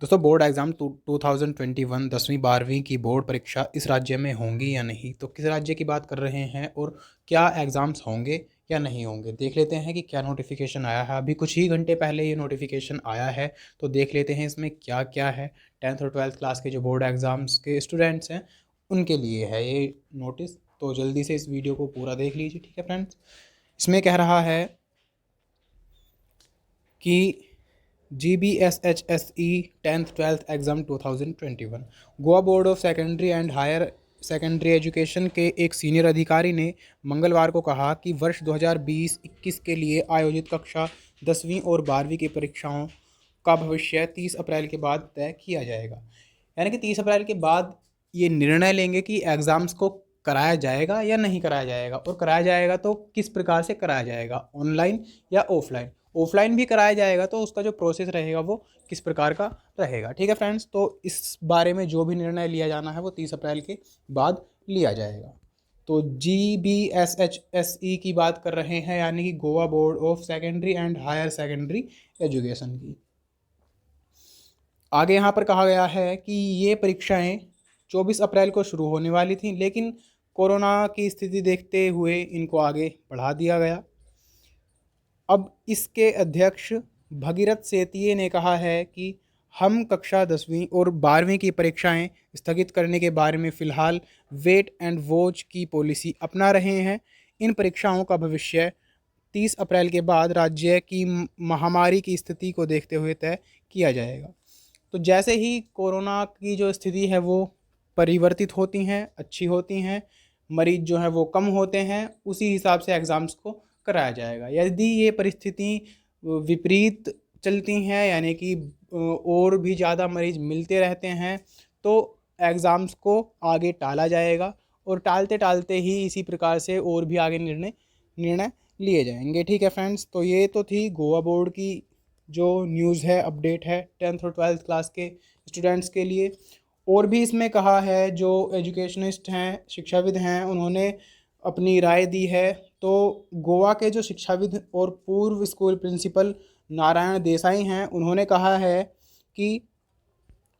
दोस्तों board exam 2021 10वीं 12वीं की बोर्ड परीक्षा इस राज्य में होंगी या नहीं, तो किस राज्य की बात कर रहे हैं और क्या एग्ज़ाम्स होंगे या नहीं होंगे, देख लेते हैं कि क्या नोटिफिकेशन आया है। अभी कुछ ही घंटे पहले ये नोटिफिकेशन आया है, तो देख लेते हैं इसमें क्या क्या है। 10th और 12th क्लास के जो बोर्ड एग्ज़ाम्स के स्टूडेंट्स हैं उनके लिए है ये नोटिस, तो जल्दी से इस वीडियो को पूरा देख लीजिए। ठीक है फ्रेंड्स, इसमें कह रहा है कि GBSHSE 10th 12th exam 2021 Goa board of secondary and higher secondary education के एक सीनियर अधिकारी ने मंगलवार को कहा कि वर्ष 2020-21 के लिए आयोजित कक्षा 10वीं और 12वीं की परीक्षाओं का भविष्य 30 अप्रैल के बाद तय किया जाएगा। यानी कि 30 अप्रैल के बाद ये निर्णय लेंगे कि एग्ज़ाम्स को कराया जाएगा या नहीं कराया जाएगा, और कराया जाएगा तो किस प्रकार से कराया जाएगा, ऑनलाइन या ऑफलाइन। ऑफलाइन भी कराया जाएगा तो उसका जो प्रोसेस रहेगा वो किस प्रकार का रहेगा। ठीक है फ्रेंड्स, तो इस बारे में जो भी निर्णय लिया जाना है वो 30 अप्रैल के बाद लिया जाएगा। तो GBSHSE की बात कर रहे हैं, यानी कि Goa board of secondary and higher secondary education की। आगे यहाँ पर कहा गया है कि ये परीक्षाएं 24 अप्रैल को शुरू होने वाली थी, लेकिन कोरोना की स्थिति देखते हुए इनको आगे बढ़ा दिया गया। अब इसके अध्यक्ष भगीरथ सेतिये ने कहा है कि हम कक्षा 10वीं और 12वीं की परीक्षाएं स्थगित करने के बारे में फ़िलहाल वेट एंड वॉच की पॉलिसी अपना रहे हैं। इन परीक्षाओं का भविष्य 30 अप्रैल के बाद राज्य की महामारी की स्थिति को देखते हुए तय किया जाएगा। तो जैसे ही कोरोना की जो स्थिति है वो परिवर्तित होती हैं, अच्छी होती हैं, मरीज जो है वो कम होते हैं, उसी हिसाब से एग्ज़ाम्स को कराया जाएगा। यदि ये परिस्थिति विपरीत चलती हैं, यानी कि और भी ज़्यादा मरीज मिलते रहते हैं, तो एग्ज़ाम्स को आगे टाला जाएगा, और टालते टालते ही इसी प्रकार से और भी आगे निर्णय लिए जाएंगे। ठीक है फ्रेंड्स, तो ये तो थी गोवा बोर्ड की जो न्यूज़ है, अपडेट है 10th और 12th क्लास के स्टूडेंट्स के लिए। और भी इसमें कहा है, जो एजुकेशनिस्ट हैं, शिक्षाविद हैं, उन्होंने अपनी राय दी है। तो गोवा के जो शिक्षाविद और पूर्व स्कूल प्रिंसिपल नारायण देसाई हैं, उन्होंने कहा है कि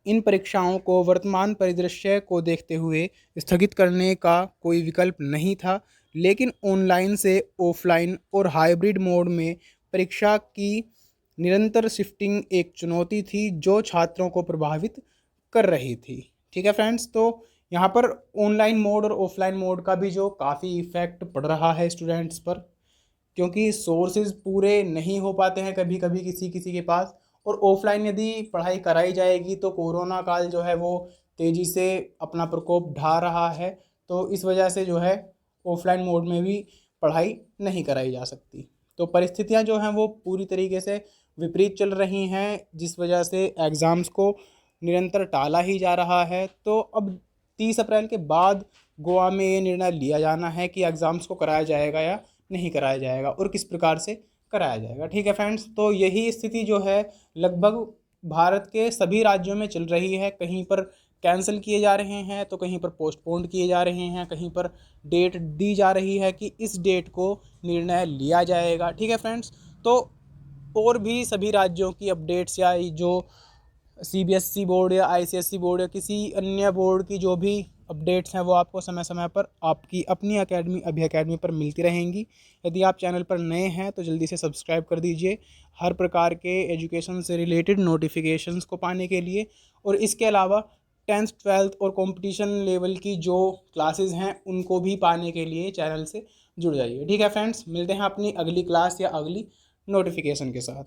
इन परीक्षाओं को वर्तमान परिदृश्य को देखते हुए स्थगित करने का कोई विकल्प नहीं था, लेकिन ऑनलाइन से ऑफलाइन और हाइब्रिड मोड में परीक्षा की निरंतर शिफ्टिंग एक चुनौती थी जो छात्रों को प्रभावित कर रही थी। ठीक है फ्रेंड्स, तो यहाँ पर ऑनलाइन मोड और ऑफलाइन मोड का भी जो काफ़ी इफ़ेक्ट पड़ रहा है स्टूडेंट्स पर, क्योंकि सोर्सेज पूरे नहीं हो पाते हैं कभी कभी किसी किसी के पास, और ऑफलाइन यदि पढ़ाई कराई जाएगी तो कोरोना काल जो है वो तेज़ी से अपना प्रकोप ढा रहा है, तो इस वजह से जो है ऑफलाइन मोड में भी पढ़ाई नहीं कराई जा सकती। तो परिस्थितियां जो हैं वो पूरी तरीके से विपरीत चल रही हैं, जिस वजह से एग्ज़ाम्स को निरंतर टाला ही जा रहा है। तो अब 30 अप्रैल के बाद गोवा में ये निर्णय लिया जाना है कि एग्ज़ाम्स को कराया जाएगा या नहीं कराया जाएगा, और किस प्रकार से कराया जाएगा। ठीक है फ्रेंड्स, तो यही स्थिति जो है लगभग भारत के सभी राज्यों में चल रही है। कहीं पर कैंसिल किए जा रहे हैं, तो कहीं पर पोस्टपोन्ड किए जा रहे हैं, कहीं पर डेट दी जा रही है कि इस डेट को निर्णय लिया जाएगा। ठीक है फ्रेंड्स, तो और भी सभी राज्यों की अपडेट्स या जो CBSE बोर्ड या ICSE बोर्ड या किसी अन्य बोर्ड की जो भी अपडेट्स हैं वो आपको समय समय पर आपकी अपनी अकेडमी अभी अकेडमी पर मिलती रहेंगी। यदि आप चैनल पर नए हैं तो जल्दी से सब्सक्राइब कर दीजिए हर प्रकार के एजुकेशन से रिलेटेड नोटिफिकेशंस को पाने के लिए। और इसके अलावा 10th 12th और कंपटीशन लेवल की जो क्लासेस हैं उनको भी पाने के लिए चैनल से जुड़ जाइए। ठीक है फ्रेंड्स, मिलते हैं अपनी अगली क्लास या अगली नोटिफिकेशन के साथ।